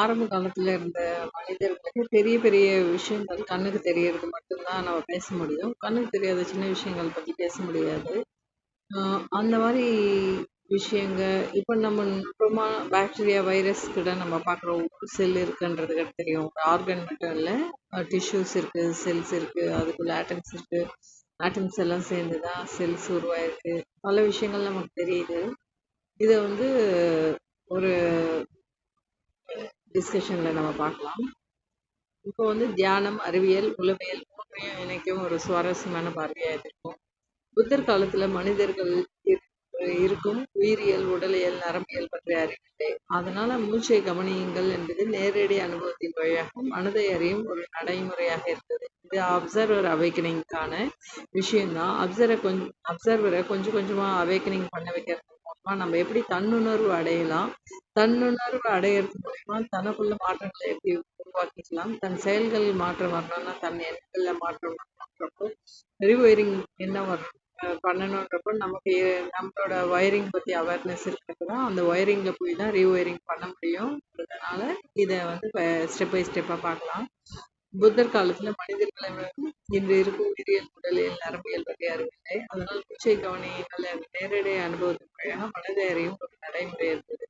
ஆரம்ப காலத்துல இருந்த மனிதர்களுக்கு பெரிய பெரிய விஷயங்கள் கண்ணுக்கு தெரியறது மட்டும்தான் நம்ம பேச முடியும். கண்ணுக்கு தெரியாத சின்ன விஷயங்கள் பத்தி பேச முடியாது. அந்த மாதிரி விஷயங்க இப்போ நம்ம நுட்பமா பாக்டீரியா வைரஸ் கூட நம்ம பார்க்குறோம். ஒரு செல் இருக்குன்றது கூட தெரியும். ஒரு ஆர்கன் மட்டும் இல்லை, டிஷ்யூஸ் இருக்கு, செல்ஸ் இருக்கு, அதுக்குள்ள ஆட்டம்ஸ் இருக்கு. ஆட்டம்ஸ் எல்லாம் சேர்ந்து தான் செல்ஸ் உருவாயிருக்கு. பல விஷயங்கள் நமக்கு தெரியுது. இதை வந்து ஒரு டிஸ்கஷன்ல நம்ம பார்க்கலாம். இப்போ வந்து தியானம், அறிவியல், உளவியல் மூன்றையும் இணைக்கும் ஒரு சுவாரஸ்யமான பார்வையா இது இருக்கும். புத்தர் காலத்துல மனிதர்கள் இருக்கும் உயிரியல், உடலியல், நரம்பியல் பற்றிய அறிவில்லை. அதனால மூச்சை கவனியுங்கள் என்பது நேரடி அனுபவத்தின் வழியாக மனதை அறியும் ஒரு நடைமுறையாக இருந்தது. இது அப்சர்வர் அவேக்கனிங்கான விஷயம்தான். அப்சர்வரை கொஞ்சம் கொஞ்சமா அவேக்கனிங் பண்ண வைக்கிறது மூலமா நம்ம எப்படி தன்னுணர்வு அடையலாம், தன்னுணர்வு அடையிறது மூலமா தனக்குள்ள மாற்றங்களை எப்படி உருவாக்கிக்கலாம், தன் செயல்கள் மாற்றம் வரணும்னா தன் எண்ணங்கள்ல மாற்றம் வரணுன்றப்போ ரீவயரிங் என்ன வரணும் பண்ணணுன்றப்போ நமக்கு நம்மளோட ஒயரிங் பத்தி அவேர்னஸ் இருக்கிறது தான் அந்த ஒயரிங்ல போய் தான் ரீவயரிங் பண்ண முடியும். அதனால இதை வந்து ஸ்டெப் பை ஸ்டெப்பா பார்க்கலாம். புத்தர் காலத்துல மனிதர்களை இன்று இருக்கும் உயிரியல், உடலியல், நரம்பியல் பற்றி அறிவில்லை. அதனால் மூச்சை கவனியங்கள் என்ற நேரடி அனுபவத்தின் வழியாக மனதை அறியும் ஒரு நடைமுறை இருந்தது.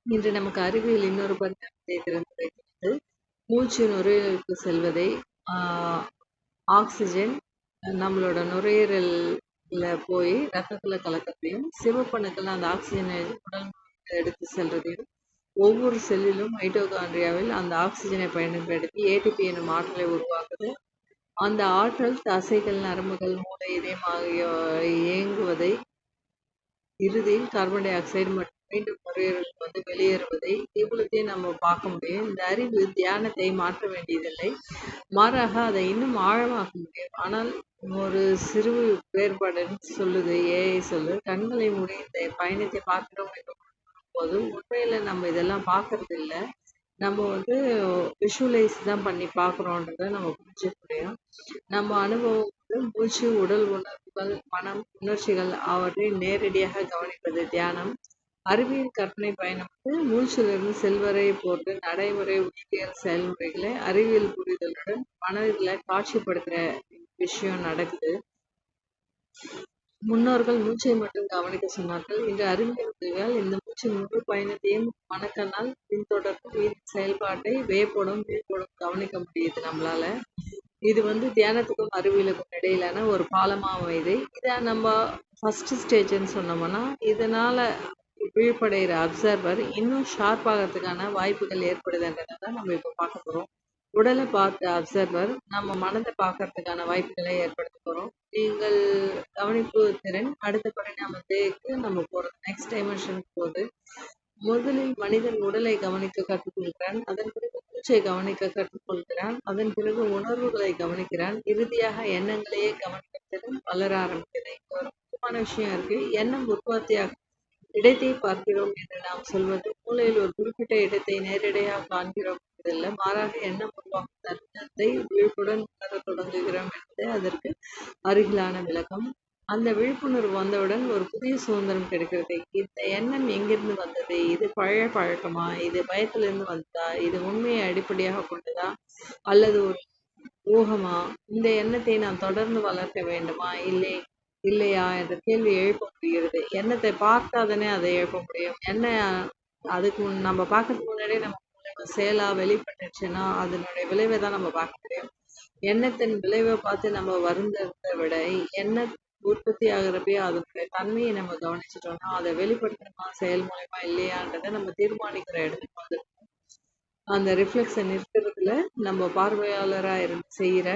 இன்று நமக்கு அறிவியல் இன்னொரு பரிணாமத்தை திறந்து வைக்கிறது. மூச்சு நுரையீரலுக்கு செல்வதை ஆக்சிஜன் நம்மளோட நுரையீரல்ல போய் ரத்தத்துல கலக்கிறதையும், சிவப்பணுக்கள் அந்த ஆக்சிஜனை உடல் எடுத்து செல்றதையும், ஒவ்வொரு செல்லிலும் மைட்டோகாண்ட்ரியாவில் அந்த ஆக்சிஜனை பயன்படுத்தி ஏடிபி எனும் ஆற்றலை உருவாக்குது. அந்த ஆற்றல் தசைகள், நரம்புகள், மூளை, இதயம் ஆகியோரை இயங்குவதை, இறுதியில் கார்பன் டை ஆக்சைடு மற்றும் மீண்டும் நுரையீரலுக்கு வந்து வெளியேறுவதை இவ்வளத்தையும் நம்ம பார்க்க முடியும். இந்த அறிவு தியானத்தை மாற்ற வேண்டியதில்லை, மாறாக அதை இன்னும் ஆழமாக்க முடியும். ஆனால் ஒரு சிறு வேறுபாடுன்னு சொல்லுது, ஏஐ சொல்லுது, கண்களை மூடி இந்த பயணத்தை பார்க்கிறோம் என்று போது உண்மையில நம்ம இதெல்லாம் பார்க்கறது இல்லை. நம்ம வந்து விஷுவலைஸ் தான் பண்ணி பார்க்குறோன்றத நம்ம புரிஞ்சுக்க முடியும். நம்ம அனுபவம் வந்து மூச்சு, உடல் உணர்வுகள், மனம், உணர்ச்சிகள் அவற்றை நேரடியாக கவனிப்பது தியானம். அறிவியல் கற்பனை பயணம் வந்து மூச்சிலிருந்து செல்வரை போன்று நடைமுறை உயிரியல் செயல்முறைகளை அறிவியல் புரிதலுடன் மனதில் காட்சிப்படுத்துற விஷயம் நடக்குது. முன்னோர்கள் மூச்சை மட்டும் கவனிக்க சொன்னார்கள். இன்று அறிவியல் உதவியால் இந்த மூச்சின் முழு பயணத்தையும் மனக்கண்ணால் பின்தொடர்ந்து உயிரின் செயல்பாட்டை வியப்போடும் விழிப்போடும் கவனிக்க முடியுது நம்மளால. இது வந்து தியானத்துக்கும் அறிவியலுக்கும் இடையிலான ஒரு பாலமா அமையுது. இதை நம்ம ஃபர்ஸ்ட் ஸ்டேஜ்னு சொன்னோம்னா, இதனால விழிப்படைகிற அப்சர்வர் இன்னும் ஷார்ப் ஆகிறதுக்கான வாய்ப்புகள் ஏற்படுதுன்றதை நம்ம இப்போ பார்க்க போறோம். உடலை பார்த்த அப்சர்வர் நம்ம மனதை பார்க்கறதுக்கான வாய்ப்புகளை ஏற்படுத்த போறோம். நீங்கள் கவனிப்பு திறன் அடுத்த பரிணாமத்துக்கு நம்ம போறது, நெக்ஸ்ட் டைமென்ஷனுக்கு போகுது. முதலில் மனிதன் உடலை கவனிக்க கற்றுக்கொள்கிறான், அதன் பிறகு மூச்சை கவனிக்க கற்றுக்கொள்கிறான், அதன் பிறகு உணர்வுகளை கவனிக்கிறான், இறுதியாக எண்ணங்களையே கவனிக்கிறதுன்னு வளர ஆரம்பிக்குது. இங்க ஒரு முக்கியமான விஷயம் இருக்கு. எண்ணம் உற்பத்தியாக இடத்தை பார்க்கிறோம் என்று நாம் சொல்வது மூளையில் ஒரு குறிப்பிட்ட இடத்தை நேரடியாக காண்கிறோம் என்பதில்லை, மாறாக எண்ணம் உருவாக்கும் தருணத்தை விழிப்புடன் உணரத் தொடங்குகிறோம் என்பது அதற்கு அருகிலான விளக்கம். அந்த விழிப்புணர்வு வந்தவுடன் ஒரு புதிய சுதந்திரம் கிடைக்கிறது. இந்த எண்ணம் எங்கிருந்து வந்தது, இது பழைய பழக்கமா, இது பயத்திலிருந்து வந்ததா, இது உண்மையை அடிப்படையாக கொண்டதா, அல்லது ஒரு ஊகமா, இந்த எண்ணத்தை நான் தொடர்ந்து வளர்க்க வேண்டுமா, இல்லையா என்ற கேள்வி எழுப்ப முடிகிறது. எண்ணத்தை பார்த்தாதானே அதை எழுப்ப முடியும். அதுக்கு நம்ம பார்க்கறதுக்கு முன்னாடியே நம்ம செயலா வெளிப்பட்டுச்சுன்னா அதனுடைய விளைவை தான் நம்ம பார்க்க முடியும். எண்ணத்தின் விளைவை பார்த்து நம்ம வருந்ததை விட, எண்ண உற்பத்தி ஆகிறப்பயே அதனுடைய தன்மையை நம்ம கவனிச்சிட்டோம்னா அதை வெளிப்படுத்தணுமா செயல் மூலமா இல்லையான்றதை நம்ம தீர்மானிக்கிற இடத்துக்கு வந்து அந்த ரிஃப்ளெக்ஷன் இருக்கிறதுல நம்ம பார்வையாளரா இருந்து செய்யற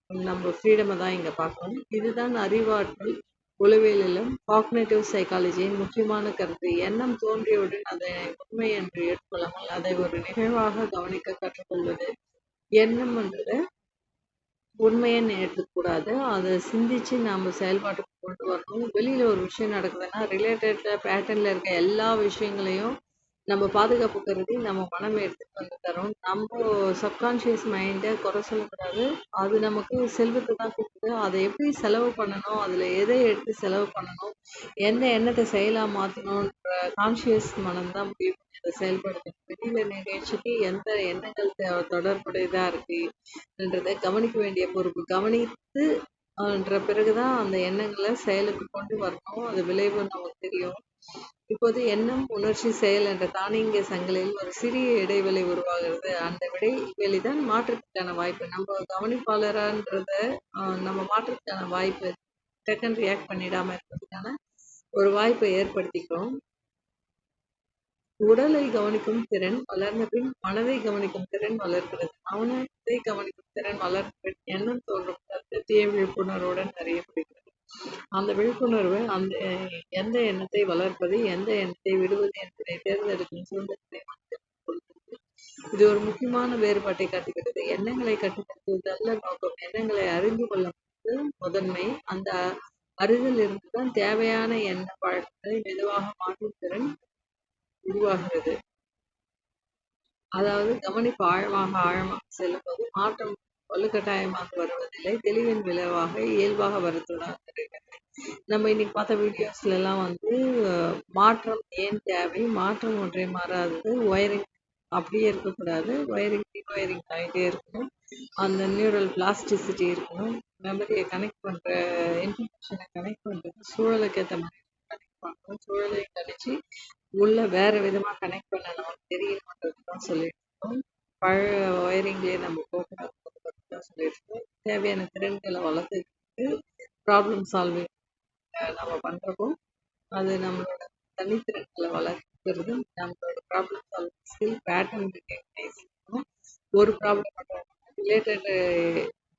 நம்ம ஃப்ரீடமை தான் இங்க பார்க்கணும். இதுதான் அறிவாற்றல் உளவியலிலும் காக்னேட்டிவ் சைக்காலஜியின் முக்கியமான கருத்து. எண்ணம் தோன்றியவுடன் அதை உண்மை என்று ஏற்றுக்கொள்ளாமல் அதை ஒரு நிகழ்வாக கவனிக்க கற்றுக்கொள்வது. எண்ணம்ன்றத உண்மைன்னு ஏற்றுக்கூடாது, அதை சிந்திச்சு நாம செயல்பாட்டுக்கு கொண்டு வரணும். வெளியில ஒரு விஷயம் நடக்குதுன்னா ரிலேட்டட்ல பேட்டர்ன்ல இருக்க எல்லா விஷயங்களையும் நம்ம பாதுகாப்பு கருதி நம்ம மனம் எடுத்துட்டு வந்து தரும். நம்ம சப்கான்ஷியஸ் மைண்டை குறை சொல்லக்கூடாது. அது நமக்கு செல்வத்தை தான் கொடுக்குது. அதை எப்படி செலவு பண்ணணும், அதில் எதை எடுத்து செலவு பண்ணணும், எந்த எண்ணத்தை செயலாக மாற்றணுன்ற கான்ஷியஸ் மனம் தான் முடிவு பண்ணி அதை செயல்படுத்தணும். வெளியில நிகழ்ச்சிக்கு எந்த எண்ணங்கள் தொடர்புடையதாக இருக்குன்றதை கவனிக்க வேண்டிய பொறுப்பு. கவனித்து பிறகுதான் அந்த எண்ணங்களை செயலுக்கு கொண்டு வரணும். அது விளைவு நமக்கு தெரியும். இப்போது எண்ணம், உணர்ச்சி, செயல் என்ற தானியங்கி சங்கிலியில் ஒரு சிறிய இடைவெளி உருவாகிறது. அந்த இடைவெளிதான் மாற்றத்துக்கான வாய்ப்பு. நம்ம கவனிப்பாளரான்றத நம்ம மாற்றத்துக்கான வாய்ப்பு, டக்குன்னு ரியாக்ட் பண்ணிடாம இருக்கிறதுக்கான ஒரு வாய்ப்பை ஏற்படுத்திக்கிறோம். உடலை கவனிக்கும் திறன் வளர்ந்த பின் மனதை கவனிக்கும் திறன் வளர்கிறது. மனதை கவனிக்கும் திறன் வளர்ந்த பின் எண்ணம் தோன்றும் தீய விழிப்புணர்வுடன் அறியப்படுகிறது. அந்த விழிப்புணர்வு எந்த எண்ணத்தை வளர்ப்பது, எந்த எண்ணத்தை விடுவது என்பதை தேர்ந்தெடுக்கும் சுதந்திரத்தை கொடுக்கிறது. இது ஒரு முக்கியமான வேறுபாட்டை காட்டுகிறது. எண்ணங்களை கட்டுப்படுத்துவது அல்ல நோக்கம், எண்ணங்களை அறிந்து கொள்ள முதன்மை. அந்த அறிதல் இருந்துதான் தேவையான எண்ண பழக்கங்களை மெதுவாக மாற்றும் திறன் உருவாகிறது. அதாவது கவனிப்பு ஆழமாக செல்லும்போது மாற்றம் வலுக்கட்டாயமாக வருவதில்லை, தெளிவின் விளைவாக இயல்பாக வருகிறது. நம்ம இன்னைக்கு பார்த்த வீடியோஸ்ல எல்லாம் மாற்றம் ஏன் தேவை, மாற்றம் ஒன்றை மாறாதது, ஒயரிங் அப்படியே இருக்கக்கூடாது, ஒயரிங் ரீஒயரிங் ஆகிட்டே இருக்கணும், அந்த நியூரல் பிளாஸ்டிசிட்டி இருக்கணும், மெமரியை கனெக்ட் பண்ற இன்ஃபர்மேஷனை கனெக்ட் பண்றது சூழலுக்கு ஏற்ற மாதிரி கனெக்ட் பண்ணணும், சூழலை கழிச்சு உள்ள வேற விதமா கனெக்ட் பண்ண நமக்கு தெரியணுன்றது தான் சொல்லியிருக்கோம். பழைய ஒயரிங்லேயே நம்ம போகக்கூடாது தான் சொல்லியிருக்கோம். தேவையான திறன்களை வளர்த்துக்கிட்டு ப்ராப்ளம் சால்விங் நம்ம பண்றப்போ அது நம்மளோட தனித்திறன்களை வளர்க்கிறது. நம்மளோட problem solving skill, pattern recognise, ஒரு ப்ராப்ளம் மட்டும் ரிலேட்டட்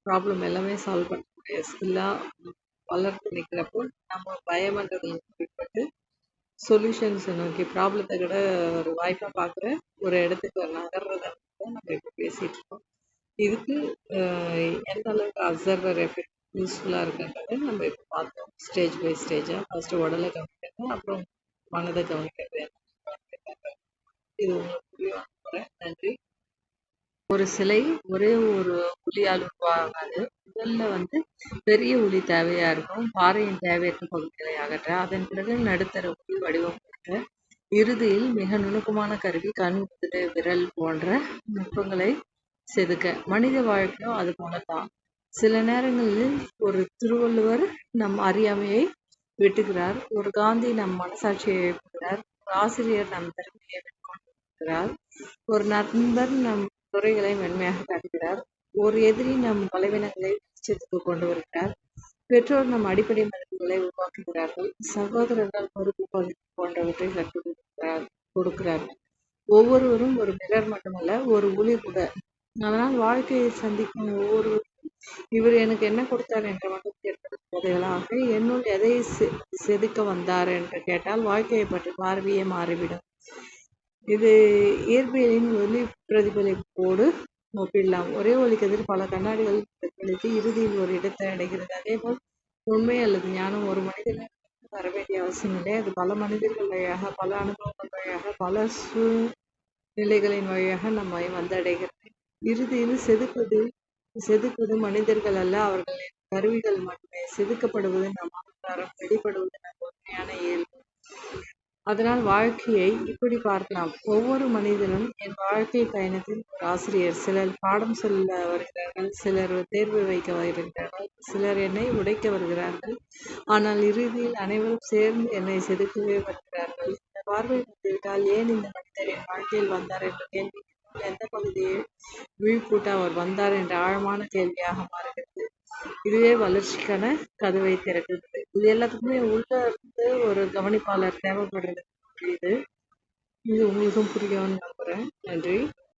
ப்ராப்ளம் எல்லாமே சால்வ் பண்ணக்கூடிய ஸ்கில்லாக வளர்த்து நிற்கிறப்போ நம்ம பயமன்றதை குறிப்பிட்டு சொல்யூஷன்ஸை நோக்கி ப்ராப்ளத்தை கூட ஒரு வாய்ப்பாக பார்க்குற ஒரு இடத்துக்கு நகர்றத தான் நம்ம இப்போ பேசிகிட்டு இருக்கோம். இதுக்கு எந்த அளவுக்கு அப்சர்வர் எஃபெக்ட் யூஸ்ஃபுல்லாக இருக்குன்றதை நம்ம இப்போ பார்த்தோம். ஸ்டேஜ் பை ஸ்டேஜாக ஃபஸ்ட்டு உடலை கவனிக்கிறது, அப்புறம் மனதை கவனிக்கிறது. இது உங்களுக்கு புரியும் நம்புறேன். நன்றி. ஒரு சிலை ஒரே ஒரு உளியால் உருவாகாது. முதல்ல பெரிய உளி தேவையா இருக்கும். பாறையின் தேவையற்ற பகுதிகளை அகற்ற, அதன் பிறகு நடுத்தர உளி வடிவம் கொடுக்க, இறுதியில் மிக நுணுக்கமான கருவி, கண், குதிரை, விரல் போன்ற நுட்பங்களை செதுக்க. மனித வாழ்க்கையும் அது போலதான். சில நேரங்களில் ஒரு திருவள்ளுவர் நம் அறியாமையை வெட்டுகிறார், ஒரு காந்தி நம் மனசாட்சியை எழுப்புகிறார், ஒரு ஆசிரியர் நம் திறமையை வெளிக்கொண்டிருக்கிறார், ஒரு நண்பர் நம் துறைகளை மென்மையாக காட்டுகிறார், ஒரு எதிரி நம் பலவீனங்களை வெளிச்சத்துக்கு கொண்டு வருகிறார், பெற்றோர் நம் அடிப்படை மதிப்புகளை உருவாக்குகிறார்கள், சகோதரர்கள் பொறுப்பு பகிர்வு போன்றவற்றை கற்றுக் கொடுக்கிறார்கள். ஒவ்வொருவரும் ஒரு மிரர் மட்டுமல்ல, ஒரு ஒளி கூட. அதனால் வாழ்க்கையை சந்திக்கும் ஒவ்வொருவரும் இவர் எனக்கு என்ன கொடுத்தார் என்ற மட்டும் கேட்பதற்காக என்னுள் எதை செதுக்க வந்தார் என்று கேட்டால் வாழ்க்கையை பற்றி பார்வையே மாறிவிடும். இது இயற்பியலின் ஒளி பிரதிபலிப்போடு ஒப்பிடலாம். ஒரே ஒளிக்கதிர் பல கண்ணாடிகள் பிரதிபலித்து இறுதியில் ஒரு இடத்தை அடைகிறது. அதேபோல் உண்மை அல்லது ஞானம் ஒரு மனிதனுக்கு வர வேண்டிய அவசியமில்லை. அது பல மனிதர்கள் வழியாக, பல அனுபவங்கள் வழியாக, பல சூழ்நிலைகளின் வழியாக நம்மை வந்தடைகிறது. இறுதியில் செதுக்குவது மனிதர்கள் அல்ல, அவர்களின் கருவிகள் மட்டுமே. செதுக்கப்படுவது நம் அகங்காரம், வெளிப்படுவது நம் உண்மையான இயல்பு. அதனால் வாழ்க்கையை இப்படி பார்க்கலாம். ஒவ்வொரு மனிதனும் என் வாழ்க்கை பயணத்தில் ஒரு ஆசிரியர். சிலர் பாடம் சொல்ல வருகிறார்கள், சிலர் தேர்வு வைக்க வருகிறார்கள், சிலர் என்னை உடைக்க வருகிறார்கள். ஆனால் இறுதியில் அனைவரும் சேர்ந்து என்னை செதுக்கவே வருகிறார்கள். இந்த பார்வை வந்துவிட்டால் ஏன் இந்த மனிதர் என் வாழ்க்கையில் வந்தார் என்ற கேள்வி எந்த பகுதியை விழிப்பூட்ட அவர் வந்தார் என்ற ஆழமான கேள்வியாக மாறுகிறது. இதுவே வளர்ச்சிக்கான கதவை திறக்குது. இது எல்லாத்துக்குமே உள்ள இருந்து ஒரு கவனிப்பாளர் தேவைப்படுறது புரியுது. இது உங்களுக்கும் புரியும்னு நம்புறேன். நன்றி.